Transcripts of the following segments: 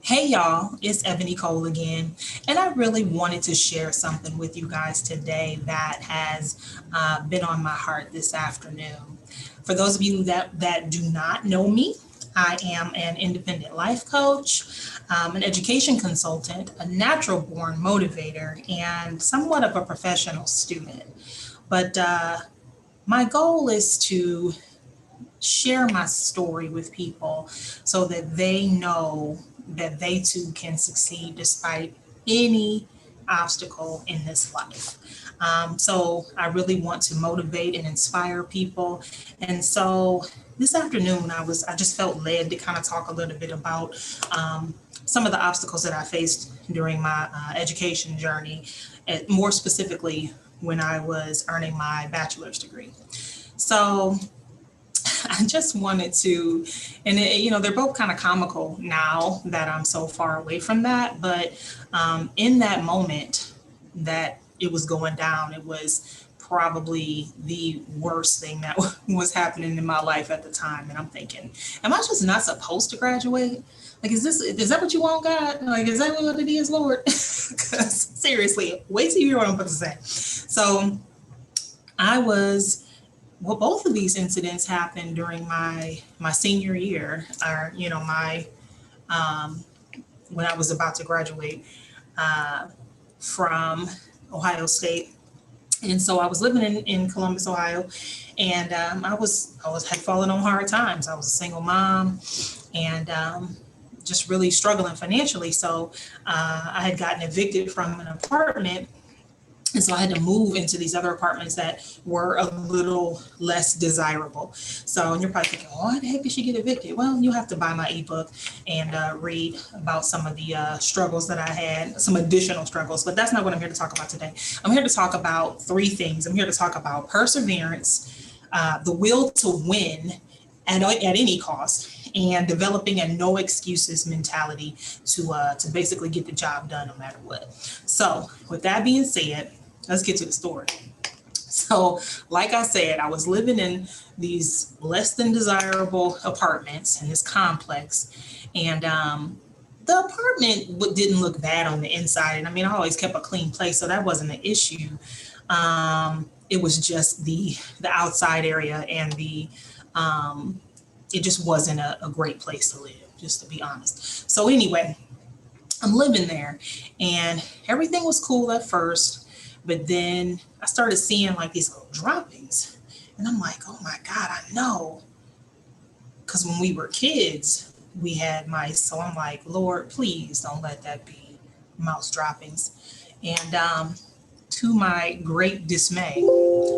Hey y'all, it's Ebony Cole again, and I really wanted to share something with you guys today that has been on my heart this afternoon. For those of you that do not know me, I am an independent life coach, an education consultant, a natural born motivator, and somewhat of a professional student. But my goal is to share my story with people so that they know that they too can succeed despite any obstacle in this life. So I really want to motivate and inspire people. And so this afternoon, I just felt led to kind of talk a little bit about some of the obstacles that I faced during my education journey, and more specifically when I was earning my bachelor's degree. So I just wanted to, and they're both kind of comical now that I'm so far away from that. But in that moment that it was going down, it was probably the worst thing that was happening in my life at the time. And I'm thinking, am I just not supposed to graduate? Like, is that what you want, God? Like, is that what it is, Lord? Because seriously, wait till you hear what I'm about to say. So I was well, both of these incidents happened during my senior year, or my um, when I was about to graduate uh, from Ohio State. And so I was living in Columbus, Ohio, and I was had fallen on hard times. I was a single mom, and just really struggling financially. So I had gotten evicted from an apartment, and so I had to move into these other apartments that were a little less desirable. So, and you're probably thinking, why the heck did she get evicted? Well, you have to buy my ebook and read about some of the struggles that I had, some additional struggles, but that's not what I'm here to talk about today. I'm here to talk about three things. I'm here to talk about perseverance, the will to win at any cost, and developing a no excuses mentality to basically get the job done no matter what. So, with that being said, let's get to the story. So, like I said, I was living in these less than desirable apartments in this complex, and the apartment didn't look bad on the inside. And I mean, I always kept a clean place, so that wasn't an issue. It was just the outside area and the it just wasn't a great place to live, just to be honest. So anyway, I'm living there, and everything was cool at first, but then I started seeing like these little droppings, and I'm like, oh my God, I know. Because when we were kids, we had mice. So I'm like, Lord, please don't let that be mouse droppings. And to my great dismay,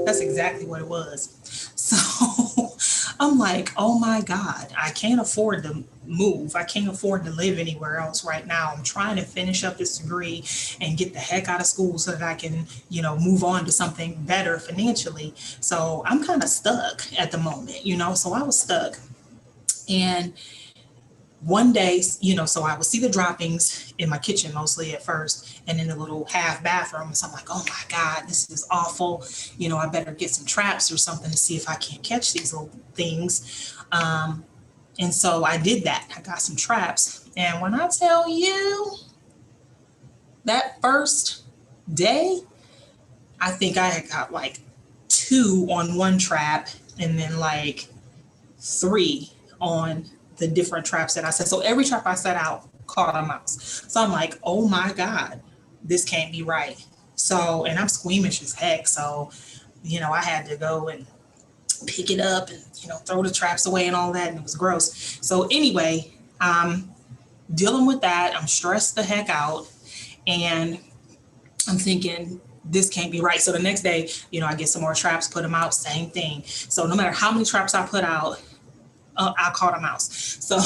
that's exactly what it was. So I'm like, oh my God, I can't afford to move. I can't afford to live anywhere else right now. I'm trying to finish up this degree and get the heck out of school so that I can, move on to something better financially. So I'm kind of stuck at the moment, so I was stuck. And one day, so I would see the droppings in my kitchen mostly at first, and in the little half bathroom. So I'm like, oh my God, this is awful. I better get some traps or something to see if I can't catch these little things. And so I did that. I got some traps. And when I tell you that first day, I think I had got like two on one trap and then like three on the different traps that I set. So every trap I set out caught a mouse. So I'm like, oh my God, this can't be right. So, and I'm squeamish as heck. So, I had to go and pick it up and, throw the traps away and all that. And it was gross. So anyway, I'm dealing with that. I'm stressed the heck out. And I'm thinking, this can't be right. So the next day, I get some more traps, put them out, same thing. So no matter how many traps I put out, I caught a mouse. So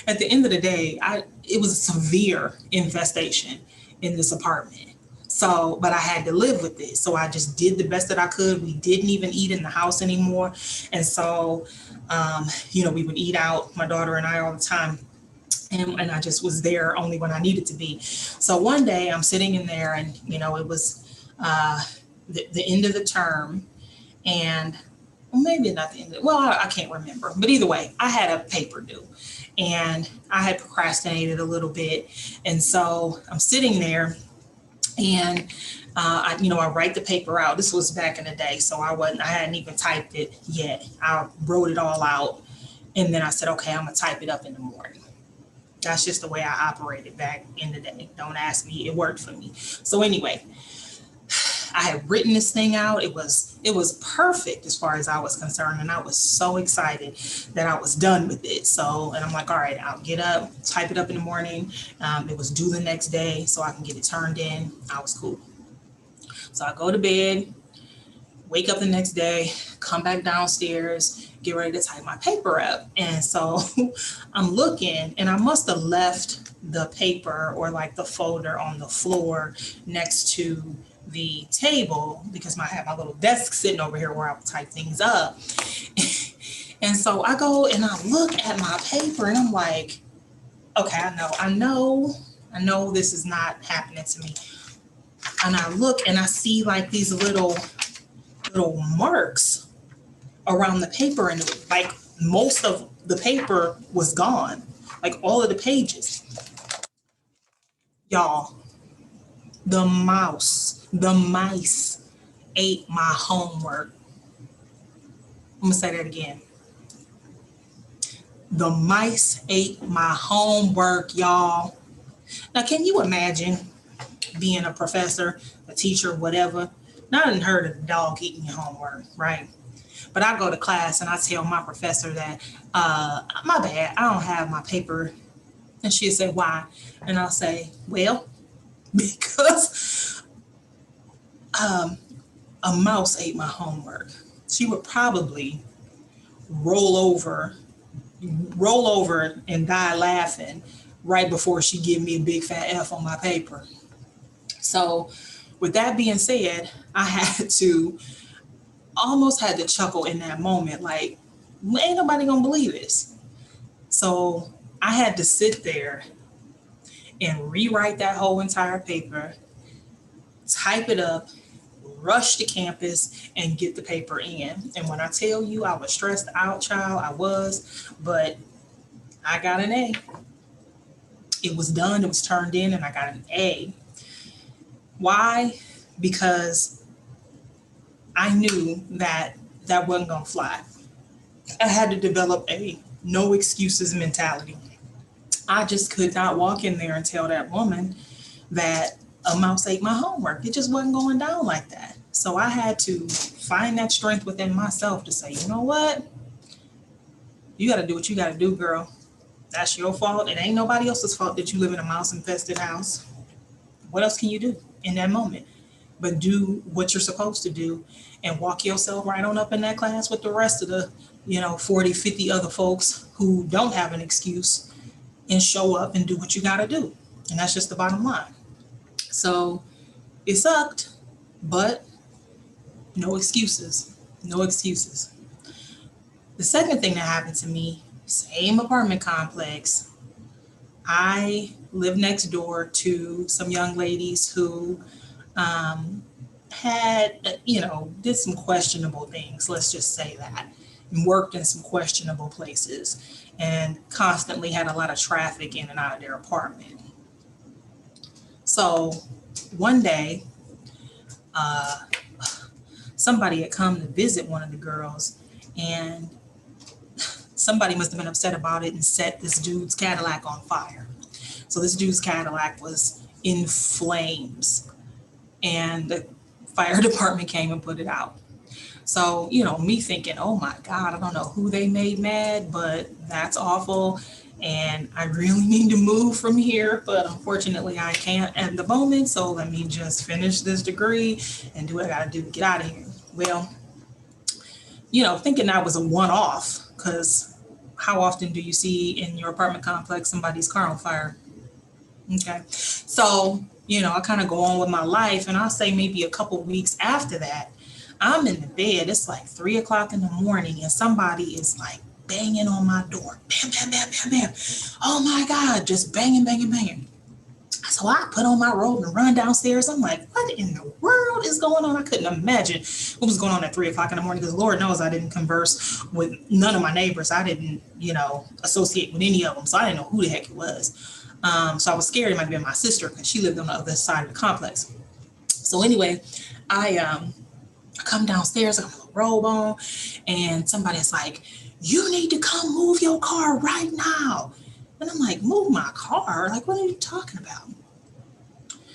at the end of the day, it was a severe infestation in this apartment. So, but I had to live with it. So I just did the best that I could. We didn't even eat in the house anymore. And so, we would eat out, my daughter and I, all the time. And I just was there only when I needed to be. So one day I'm sitting in there, and, it was the end of the term, and well, maybe not the end of it. Well, I can't remember. But either way, I had a paper due. and I had procrastinated a little bit. And so I'm sitting there and I write the paper out. This was back in the day, so I hadn't even typed it yet. I wrote it all out, and then I said, okay, I'm gonna type it up in the morning. That's just the way I operated back in the day. Don't ask me, it worked for me. So anyway, I had written this thing out. It was perfect as far as I was concerned, and I was so excited that I was done with it. So, and I'm like, all right, I'll get up, type it up in the morning. It was due the next day, so I can get it turned in. I was cool. So I go to bed, wake up the next day, come back downstairs, get ready to type my paper up. And so I'm looking, and I must have left the paper or like the folder on the floor next to the table because I have my little desk sitting over here where I would type things up. And so I go and I look at my paper and I'm like, okay, I know this is not happening to me. And I look and I see like these little marks around the paper, and like most of the paper was gone, like all of the pages. Y'all, the mice ate my homework. I'm gonna say that again. The mice ate my homework, y'all. Now, can you imagine being a professor, a teacher, whatever? Now, I didn't heard of the dog eating your homework, right? But I go to class and I tell my professor that, my bad, I don't have my paper. And she'll say, why? And I'll say, well, because a mouse ate my homework. She would probably roll over and die laughing right before she give me a big fat F on my paper. So with that being said, I almost had to chuckle in that moment, like, ain't nobody gonna believe this. So I had to sit there and rewrite that whole entire paper, type it up, rush to campus, and get the paper in. And when I tell you I was stressed out, child, I was, but I got an A. It was done, it was turned in, and I got an A. Why? Because I knew that wasn't gonna fly. I had to develop a no excuses mentality. I just could not walk in there and tell that woman that a mouse ate my homework. It just wasn't going down like that. So I had to find that strength within myself to say, you know what? You got to do what you got to do, girl. That's your fault. It ain't nobody else's fault that you live in a mouse infested house. What else can you do in that moment? But do what you're supposed to do and walk yourself right on up in that class with the rest of the, 40, 50 other folks who don't have an excuse, and show up and do what you got to do. And that's just the bottom line. So it sucked, but no excuses, no excuses. The second thing that happened to me, same apartment complex. I live next door to some young ladies who had, did some questionable things, let's just say that, and worked in some questionable places and constantly had a lot of traffic in and out of their apartment. So one day, somebody had come to visit one of the girls, and somebody must have been upset about it and set this dude's Cadillac on fire. So this dude's Cadillac was in flames, and the fire department came and put it out. So, me thinking, oh my God, I don't know who they made mad, but that's awful. And I really need to move from here, but unfortunately I can't at the moment. So let me just finish this degree and do what I gotta do to get out of here. Well, thinking that was a one-off, because how often do you see in your apartment complex somebody's car on fire? Okay. So, I kind of go on with my life, and I'll say maybe a couple weeks after that, I'm in the bed. It's like 3:00 in the morning, and somebody is like banging on my door. Bam, bam, bam, bam, bam. Oh my God, just banging, banging, banging. So I put on my robe and run downstairs. I'm like, what in the world? what is going on? I couldn't imagine what was going on at 3 o'clock in the morning, because Lord knows I didn't converse with none of my neighbors. I didn't, associate with any of them. So I didn't know who the heck it was. So I was scared it might have been my sister, because she lived on the other side of the complex. So anyway, I come downstairs, I got my little robe on, and somebody's like, you need to come move your car right now. And I'm like, move my car? Like, what are you talking about?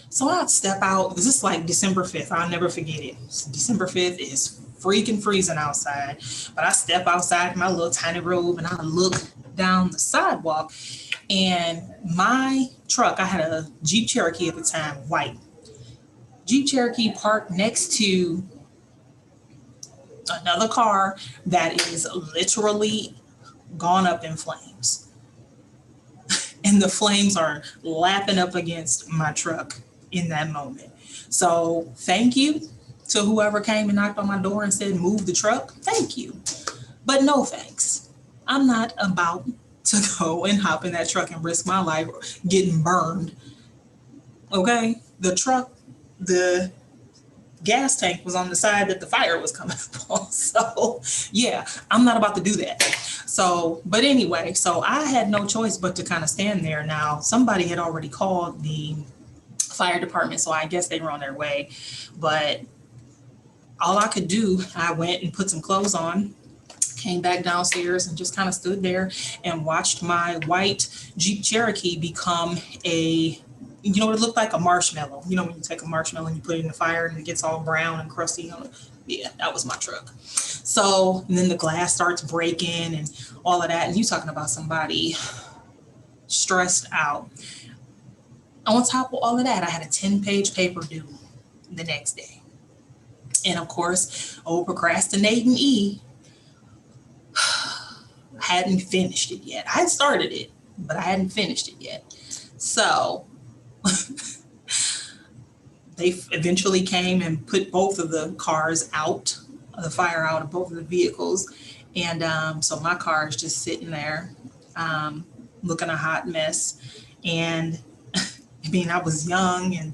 So I'd step out, because it's like December 5th. I'll never forget it. December 5th is freaking freezing outside. But I step outside in my little tiny robe and I look down the sidewalk, and my truck, I had a Jeep Cherokee at the time, white. Jeep Cherokee parked next to another car that is literally gone up in flames. And the flames are lapping up against my truck in that moment. So thank you to whoever came and knocked on my door and said, move the truck. Thank you. But no thanks. I'm not about to go and hop in that truck and risk my life getting burned. Okay? The truck, the gas tank was on the side that the fire was coming from. So yeah, I'm not about to do that. So, but anyway, so I had no choice but to kind of stand there. Now, somebody had already called the fire department, so I guess they were on their way. But all I could do, I went and put some clothes on, came back downstairs and just kind of stood there and watched my white Jeep Cherokee become it looked like a marshmallow. You know, when you take a marshmallow and you put it in the fire and it gets all brown and crusty. Yeah, that was my truck. So, and then the glass starts breaking and all of that. And you talking about somebody stressed out. On top of all of that, I had a 10-page paper due the next day. And of course, procrastinating hadn't finished it yet. I had started it, but I hadn't finished it yet. So they eventually came and put both of the cars out, the fire out of both of the vehicles. And so my car is just sitting there looking a hot mess. And I mean, I was young and,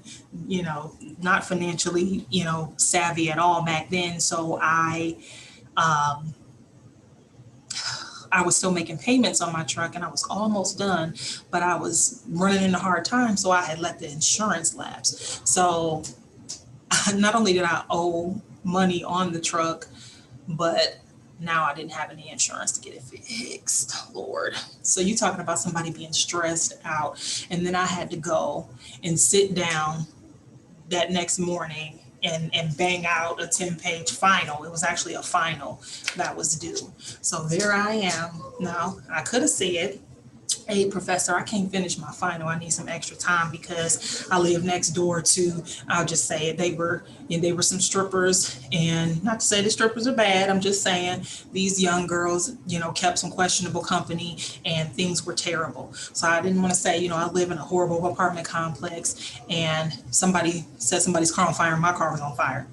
not financially, savvy at all back then. So I was still making payments on my truck and I was almost done, but I was running into hard times. So I had let the insurance lapse. So not only did I owe money on the truck, but now I didn't have any insurance to get it fixed, Lord. So you talking about somebody being stressed out. And then I had to go and sit down that next morning and bang out a 10-page final. It was actually a final that was due. So there I am. Now, I could have said, hey, professor, I can't finish my final. I need some extra time because I live next door to, I'll just say it, they were some strippers. And not to say the strippers are bad, I'm just saying these young girls, kept some questionable company and things were terrible. So I didn't want to say, I live in a horrible apartment complex and somebody said somebody's car on fire and my car was on fire.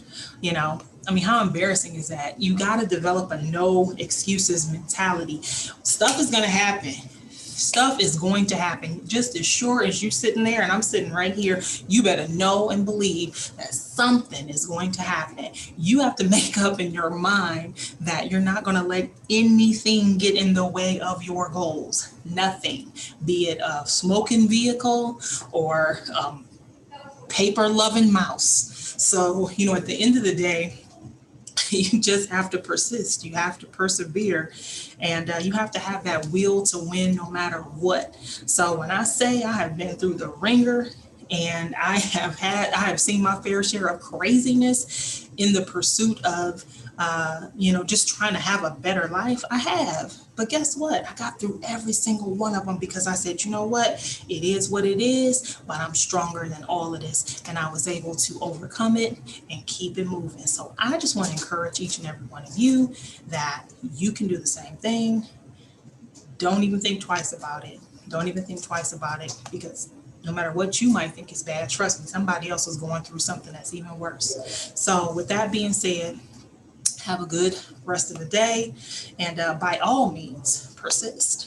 I mean, how embarrassing is that? You got to develop a no excuses mentality. Stuff is going to happen. Stuff is going to happen. Just as sure as you sitting there and I'm sitting right here, you better know and believe that something is going to happen. You have to make up in your mind that you're not going to let anything get in the way of your goals. Nothing, be it a smoking vehicle or paper loving mouse. So, at the end of the day, you just have to persist. You have to persevere, and you have to have that will to win no matter what. So when I say I have been through the ringer and I have seen my fair share of craziness in the pursuit of, just trying to have a better life, I have. But guess what? I got through every single one of them because I said, you know what? It is what it is, but I'm stronger than all of this. And I was able to overcome it and keep it moving. So I just want to encourage each and every one of you that you can do the same thing. Don't even think twice about it. Don't even think twice about it, because no matter what you might think is bad, trust me, somebody else is going through something that's even worse. So with that being said, have a good rest of the day, and by all means, persist.